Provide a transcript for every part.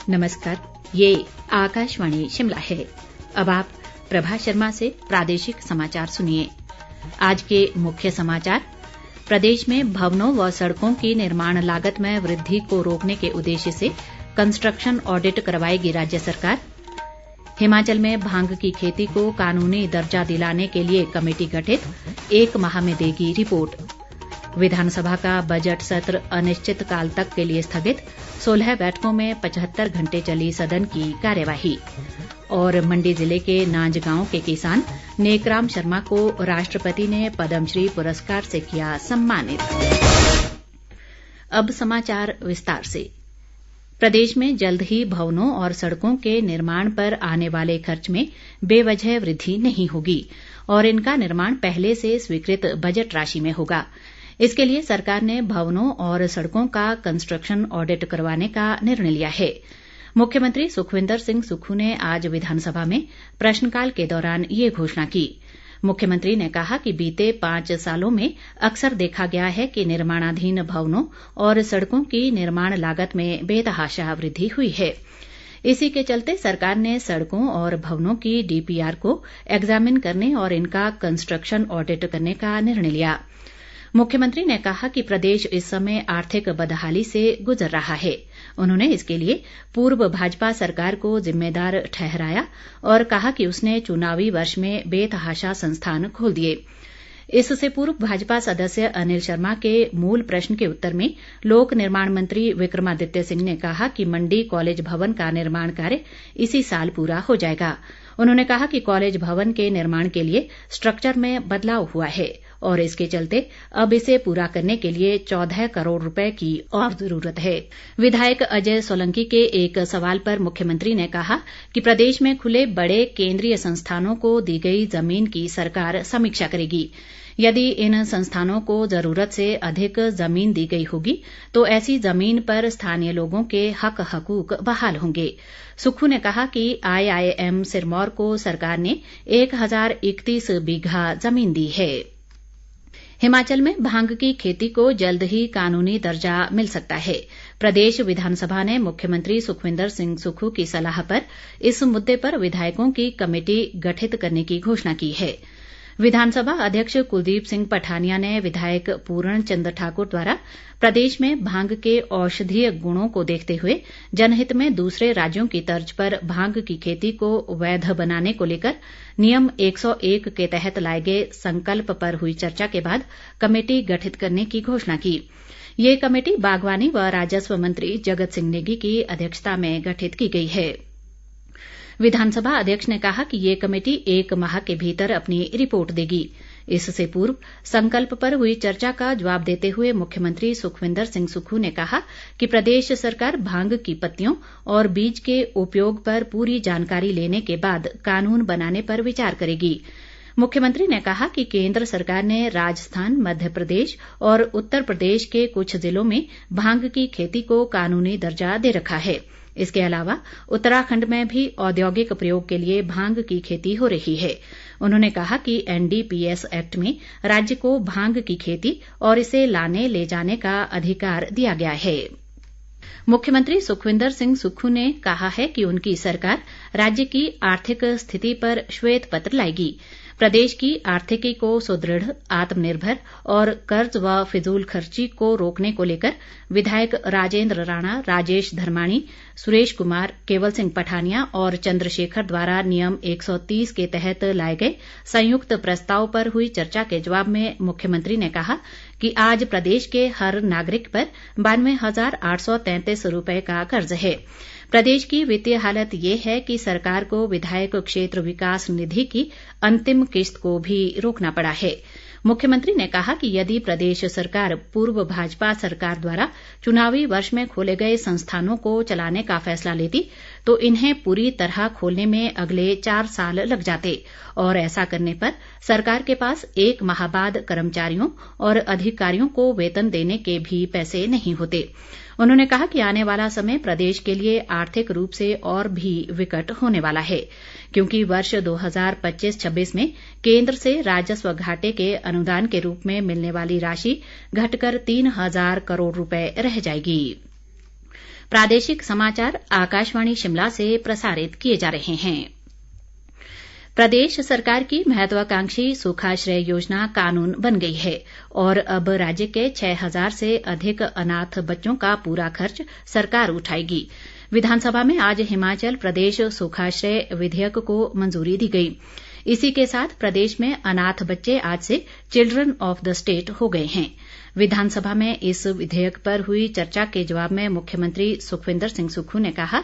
नमस्कार, ये आकाशवाणी शिमला है। अब आप प्रभा शर्मा से प्रादेशिक समाचार सुनिए। आज के मुख्य समाचार। प्रदेश में भवनों व सड़कों की निर्माण लागत में वृद्धि को रोकने के उद्देश्य से कंस्ट्रक्शन ऑडिट करवाएगी राज्य सरकार। हिमाचल में भांग की खेती को कानूनी दर्जा दिलाने के लिए कमेटी गठित, 1 माह में देगी रिपोर्ट। विधानसभा का बजट सत्र अनिश्चित काल तक के लिए स्थगित, 16 बैठकों में 75 घंटे चली सदन की कार्यवाही। और मंडी जिले के नांज गांव के किसान नेकराम शर्मा को राष्ट्रपति ने पद्मश्री पुरस्कार से किया सम्मानित। अब समाचार विस्तार से। प्रदेश में जल्द ही भवनों और सड़कों के निर्माण पर आने वाले खर्च में बेवजह वृद्धि नहीं होगी और इनका निर्माण पहले से स्वीकृत बजट राशि में होगा। इसके लिए सरकार ने भवनों और सड़कों का कंस्ट्रक्शन ऑडिट करवाने का निर्णय लिया है। मुख्यमंत्री सुखविंदर सिंह सुक्खू ने आज विधानसभा में प्रश्नकाल के दौरान ये घोषणा की। मुख्यमंत्री ने कहा कि बीते 5 सालों में अक्सर देखा गया है कि निर्माणाधीन भवनों और सड़कों की निर्माण लागत में बेतहाशा वृद्धि हुई है। इसी के चलते सरकार ने सड़कों और भवनों की डीपीआर को एग्जामिन करने और इनका कंस्ट्रक्शन ऑडिट करने का निर्णय लिया। मुख्यमंत्री ने कहा कि प्रदेश इस समय आर्थिक बदहाली से गुजर रहा है। उन्होंने इसके लिए पूर्व भाजपा सरकार को जिम्मेदार ठहराया और कहा कि उसने चुनावी वर्ष में बेतहाशा संस्थान खोल दिए। इससे पूर्व भाजपा सदस्य अनिल शर्मा के मूल प्रश्न के उत्तर में लोक निर्माण मंत्री विक्रमादित्य सिंह ने कहा कि मंडी कॉलेज भवन का निर्माण कार्य इसी साल पूरा हो जाएगा। उन्होंने कहा कि कॉलेज भवन के निर्माण के लिए स्ट्रक्चर में बदलाव हुआ है और इसके चलते अब इसे पूरा करने के लिए 14 करोड़ रुपए की और जरूरत है। विधायक अजय सोलंकी के एक सवाल पर मुख्यमंत्री ने कहा कि प्रदेश में खुले बड़े केंद्रीय संस्थानों को दी गई जमीन की सरकार समीक्षा करेगी। यदि इन संस्थानों को जरूरत से अधिक जमीन दी गई होगी तो ऐसी जमीन पर स्थानीय लोगों के हक हकूक बहाल होंगे। सुक्खू ने कहा कि IIM सिरमौर को सरकार ने 1031 बीघा जमीन दी है। हिमाचल में भांग की खेती को जल्द ही कानूनी दर्जा मिल सकता है। प्रदेश विधानसभा ने मुख्यमंत्री सुखविंदर सिंह सुक्खू की सलाह पर इस मुद्दे पर विधायकों की कमेटी गठित करने की घोषणा की है। विधानसभा अध्यक्ष कुलदीप सिंह पठानिया ने विधायक पूर्ण चंद ठाकुर द्वारा प्रदेश में भांग के औषधीय गुणों को देखते हुए जनहित में दूसरे राज्यों की तर्ज पर भांग की खेती को वैध बनाने को लेकर नियम 101 के तहत लाए गए संकल्प पर हुई चर्चा के बाद कमेटी गठित करने की घोषणा की। ये कमेटी बागवानी व राजस्व मंत्री जगत सिंह नेगी की अध्यक्षता में गठित की गई है। विधानसभा अध्यक्ष ने कहा कि ये कमेटी 1 माह के भीतर अपनी रिपोर्ट देगी। इससे पूर्व संकल्प पर हुई चर्चा का जवाब देते हुए मुख्यमंत्री सुखविंदर सिंह सुक्खू ने कहा कि प्रदेश सरकार भांग की पत्तियों और बीज के उपयोग पर पूरी जानकारी लेने के बाद कानून बनाने पर विचार करेगी। मुख्यमंत्री ने कहा कि केंद्र सरकार ने राजस्थान, मध्य प्रदेश और उत्तर प्रदेश के कुछ जिलों में भांग की खेती को कानूनी दर्जा दे रखा है। इसके अलावा उत्तराखंड में भी औद्योगिक प्रयोग के लिए भांग की खेती हो रही है। उन्होंने कहा कि NDPS एक्ट में राज्य को भांग की खेती और इसे लाने ले जाने का अधिकार दिया गया है। मुख्यमंत्री सुखविंदर सिंह सुक्खू ने कहा है कि उनकी सरकार राज्य की आर्थिक स्थिति पर श्वेत पत्र लाएगी। प्रदेश की आर्थिकी को सुदृढ़, आत्मनिर्भर और कर्ज व फिजूल खर्ची को रोकने को लेकर विधायक राजेंद्र राणा, राजेश धर्माणी, सुरेश कुमार, केवल सिंह पठानिया और चंद्रशेखर द्वारा नियम 130 के तहत लाए गए संयुक्त प्रस्ताव पर हुई चर्चा के जवाब में मुख्यमंत्री ने कहा कि आज प्रदेश के हर नागरिक पर 92,833 रुपए का कर्ज है। प्रदेश की वित्तीय हालत ये है कि सरकार को विधायक क्षेत्र विकास निधि की अंतिम किस्त को भी रोकना पड़ा है। मुख्यमंत्री ने कहा कि यदि प्रदेश सरकार पूर्व भाजपा सरकार द्वारा चुनावी वर्ष में खोले गए संस्थानों को चलाने का फैसला लेती तो इन्हें पूरी तरह खोलने में अगले 4 साल लग जाते और ऐसा करने पर सरकार के पास 1 माह बाद कर्मचारियों और अधिकारियों को वेतन देने के भी पैसे नहीं होते। उन्होंने कहा कि आने वाला समय प्रदेश के लिए आर्थिक रूप से और भी विकट होने वाला है, क्योंकि वर्ष 2025-26 में केंद्र से राजस्व घाटे के अनुदान के रूप में मिलने वाली राशि घटकर 3,000 करोड़ रुपए रह जाएगी। प्रादेशिक समाचार आकाशवाणी शिमला से प्रसारित किए जा रहे हैं। प्रदेश सरकार की महत्वाकांक्षी सुखाश्रय योजना कानून बन गई है और अब राज्य के 6,000 से अधिक अनाथ बच्चों का पूरा खर्च सरकार उठाएगी। विधानसभा में आज हिमाचल प्रदेश सुखाश्रय विधेयक को मंजूरी दी गई। इसी के साथ प्रदेश में अनाथ बच्चे आज से चिल्ड्रन ऑफ द स्टेट हो गए हैं। विधानसभा में इस विधेयक पर हुई चर्चा के जवाब में मुख्यमंत्री सुखविंदर सिंह सुक्खू ने कहा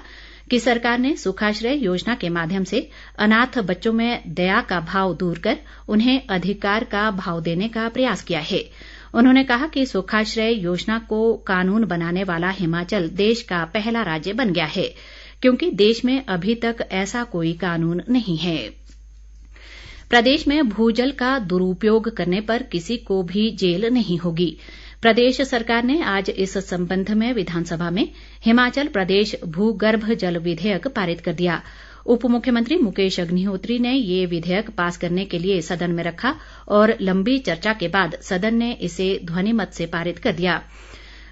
कि सरकार ने सुखाश्रय योजना के माध्यम से अनाथ बच्चों में दया का भाव दूर कर उन्हें अधिकार का भाव देने का प्रयास किया है। उन्होंने कहा कि सुखाश्रय योजना को कानून बनाने वाला हिमाचल देश का पहला राज्य बन गया है, क्योंकि देश में अभी तक ऐसा कोई कानून नहीं है। प्रदेश में भूजल का दुरुपयोग करने पर किसी को भी जेल नहीं होगी। प्रदेश सरकार ने आज इस संबंध में विधानसभा में हिमाचल प्रदेश भूगर्भ जल विधेयक पारित कर दिया। उप मुख्यमंत्री मुकेश अग्निहोत्री ने ये विधेयक पास करने के लिए सदन में रखा और लंबी चर्चा के बाद सदन ने इसे ध्वनिमत से पारित कर दिया।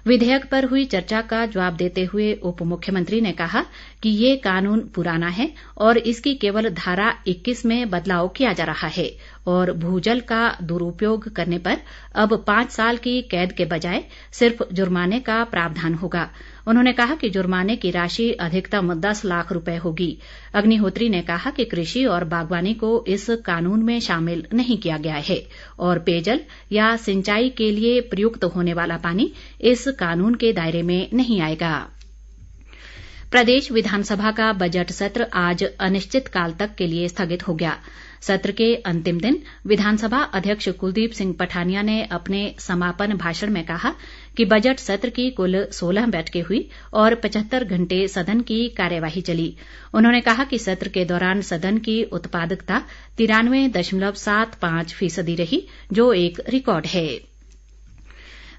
विधेयक पर हुई चर्चा का जवाब देते हुए उप मुख्यमंत्री ने कहा कि ये कानून पुराना है और इसकी केवल धारा 21 में बदलाव किया जा रहा है और भूजल का दुरुपयोग करने पर अब 5 साल की कैद के बजाय सिर्फ जुर्माने का प्रावधान होगा। उन्होंने कहा कि जुर्माने की राशि अधिकतम 10 लाख रुपए होगी। अग्निहोत्री ने कहा कि कृषि और बागवानी को इस कानून में शामिल नहीं किया गया है और पेयजल या सिंचाई के लिए प्रयुक्त होने वाला पानी इस कानून के दायरे में नहीं आएगा। प्रदेश विधानसभा का बजट सत्र आज अनिश्चितकाल तक के लिए स्थगित हो गया। सत्र के अंतिम दिन विधानसभा अध्यक्ष कुलदीप सिंह पठानिया ने अपने समापन भाषण में कहा कि बजट सत्र की कुल 16 बैठकें हुई और 75 घंटे सदन की कार्यवाही चली। उन्होंने कहा कि सत्र के दौरान सदन की उत्पादकता 93.75% रही, जो एक रिकॉर्ड है।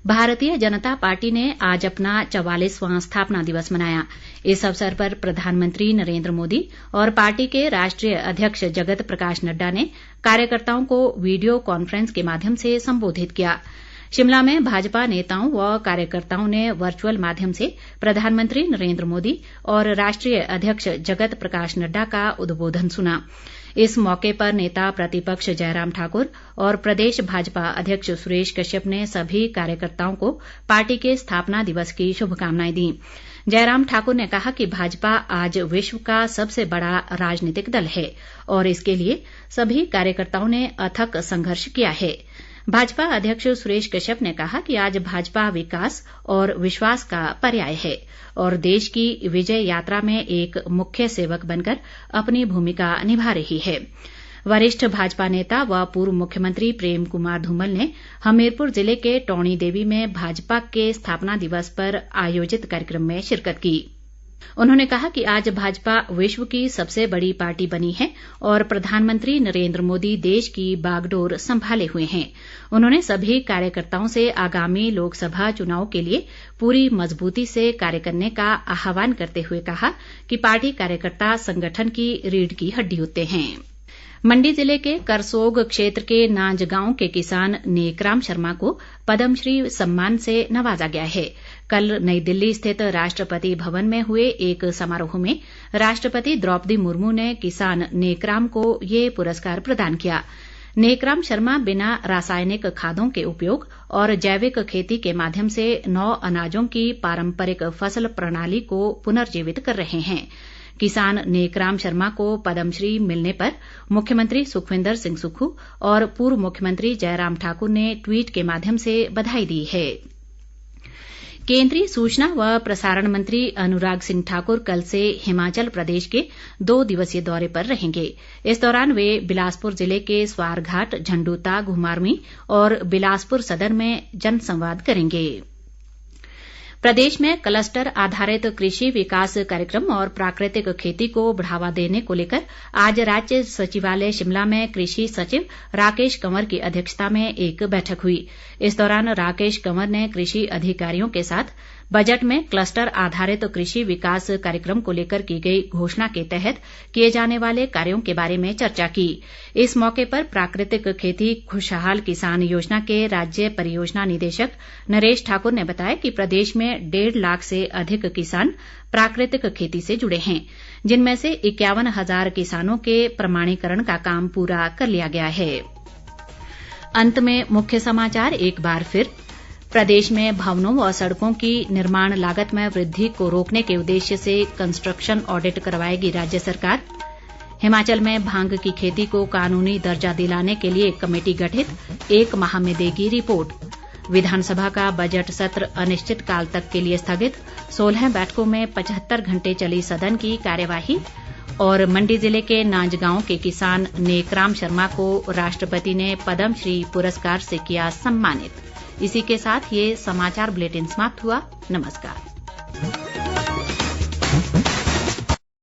भारतीय जनता पार्टी ने आज अपना 44वां स्थापना दिवस मनाया। इस अवसर पर प्रधानमंत्री नरेंद्र मोदी और पार्टी के राष्ट्रीय अध्यक्ष जगत प्रकाश नड्डा ने कार्यकर्ताओं को वीडियो कॉन्फ्रेंस के माध्यम से संबोधित किया। शिमला में भाजपा नेताओं व कार्यकर्ताओं ने वर्चुअल माध्यम से प्रधानमंत्री नरेंद्र मोदी और राष्ट्रीय अध्यक्ष जगत प्रकाश नड्डा का उद्बोधन सुना। इस मौके पर नेता प्रतिपक्ष जयराम ठाकुर और प्रदेश भाजपा अध्यक्ष सुरेश कश्यप ने सभी कार्यकर्ताओं को पार्टी के स्थापना दिवस की शुभकामनाएं दी। जयराम ठाकुर ने कहा कि भाजपा आज विश्व का सबसे बड़ा राजनीतिक दल है और इसके लिए सभी कार्यकर्ताओं ने अथक संघर्ष किया है। भाजपा अध्यक्ष सुरेश कश्यप ने कहा कि आज भाजपा विकास और विश्वास का पर्याय है और देश की विजय यात्रा में एक मुख्य सेवक बनकर अपनी भूमिका निभा रही है। वरिष्ठ भाजपा नेता व पूर्व मुख्यमंत्री प्रेम कुमार धूमल ने हमीरपुर जिले के टौणी देवी में भाजपा के स्थापना दिवस पर आयोजित कार्यक्रम में शिरकत की। उन्होंने कहा कि आज भाजपा विश्व की सबसे बड़ी पार्टी बनी है और प्रधानमंत्री नरेंद्र मोदी देश की बागडोर संभाले हुए हैं। उन्होंने सभी कार्यकर्ताओं से आगामी लोकसभा चुनाव के लिए पूरी मजबूती से कार्य करने का आह्वान करते हुए कहा कि पार्टी कार्यकर्ता संगठन की रीढ़ की हड्डी होते हैं। मंडी जिले के करसोग क्षेत्र के नांज गांव के किसान नेकराम शर्मा को पद्मश्री सम्मान से नवाजा गया है। कल नई दिल्ली स्थित राष्ट्रपति भवन में हुए एक समारोह में राष्ट्रपति द्रौपदी मुर्मू ने किसान नेकराम को ये पुरस्कार प्रदान किया। नेकराम शर्मा बिना रासायनिक खादों के उपयोग और जैविक खेती के माध्यम से 9 अनाजों की पारंपरिक फसल प्रणाली को पुनर्जीवित कर रहे हैं। किसान नेकराम शर्मा को पद्मश्री मिलने पर मुख्यमंत्री सुखविंदर सिंह सुक्खू और पूर्व मुख्यमंत्री जयराम ठाकुर ने ट्वीट के माध्यम से बधाई दी है। केंद्रीय सूचना व प्रसारण मंत्री अनुराग सिंह ठाकुर कल से हिमाचल प्रदेश के 2 दिवसीय दौरे पर रहेंगे। इस दौरान वे बिलासपुर जिले के स्वारघाट, झंडूता, घुमारवीं और बिलासपुर सदर में जनसंवाद करेंगे। प्रदेश में क्लस्टर आधारित कृषि विकास कार्यक्रम और प्राकृतिक खेती को बढ़ावा देने को लेकर आज राज्य सचिवालय शिमला में कृषि सचिव राकेश कंवर की अध्यक्षता में एक बैठक हुई। इस दौरान राकेश कंवर ने कृषि अधिकारियों के साथ बजट में क्लस्टर आधारित कृषि विकास कार्यक्रम को लेकर की गई घोषणा के तहत किए जाने वाले कार्यों के बारे में चर्चा की। इस मौके पर प्राकृतिक खेती खुशहाल किसान योजना के राज्य परियोजना निदेशक नरेश ठाकुर ने बताया कि प्रदेश में में 1.5 लाख से अधिक किसान प्राकृतिक खेती से जुड़े हैं, जिनमें से 51,000 किसानों के प्रमाणीकरण का काम पूरा कर लिया गया है। अंत में मुख्य समाचार एक बार फिर। प्रदेश में भवनों व सड़कों की निर्माण लागत में वृद्धि को रोकने के उद्देश्य से कंस्ट्रक्शन ऑडिट करवाएगी राज्य सरकार। हिमाचल में भांग की खेती को कानूनी दर्जा दिलाने के लिए कमेटी गठित, 1 माह में देगी रिपोर्ट। विधानसभा का बजट सत्र अनिश्चित काल तक के लिए स्थगित, 16 बैठकों में 75 घंटे चली सदन की कार्यवाही। और मंडी जिले के नांज गांव के किसान नेकराम शर्मा को राष्ट्रपति ने पद्म श्री पुरस्कार से किया सम्मानित। इसी के साथ ये समाचार बुलेटिन समाप्त हुआ। नमस्कार।